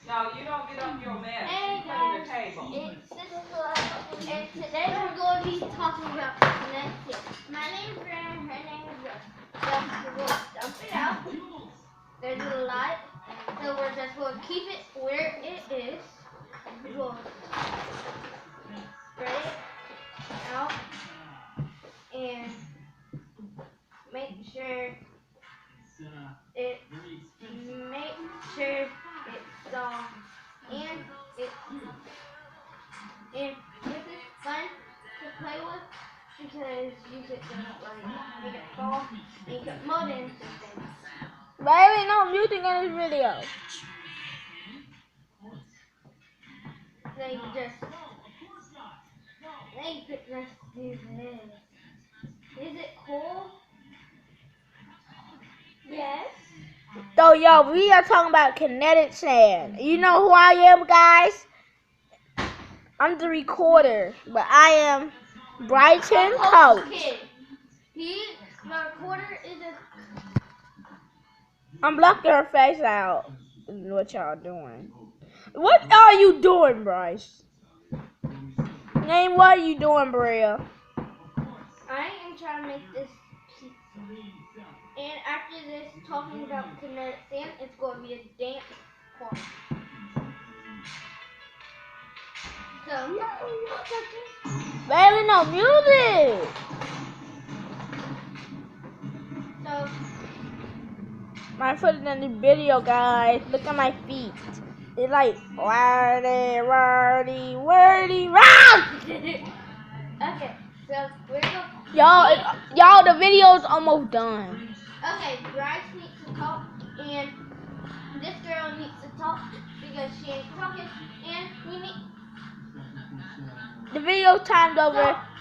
No, you don't get up your mess. Hey You put it in the guys, table. it's Sister, and today we're going to be talking about Kinetic. My name's Brandon, her name is Russ. So we're going to dump it out. There's a lot, so we're just going to keep it where it is. We'll spread it out and make sure it's soft and this is fun to play with because you could just like make it fall and you could mold it into things. Baby, no music in this video. Then you could just do this. Is it cool? Yes. So, yo, we are talking about Kinetic sand. You know who I am, guys? I'm the recorder, but I am Brighton Coach. The recorder is a... I'm blocking her face out. What y'all doing? What are you doing, Bryce? Name, what are you doing, Bria? I am trying to make this pizza. And after this, talking about Kinetic sand, it's going to be a dance part. So, Baby, no music. So, I put it in the video, guys. Look at my feet. They're like wordy, wordy, wordy, round. okay, so we're going. Y'all, the video's almost done. Okay, Bryce needs to talk, and this girl needs to talk because she ain't talking, and we need. The video time's over.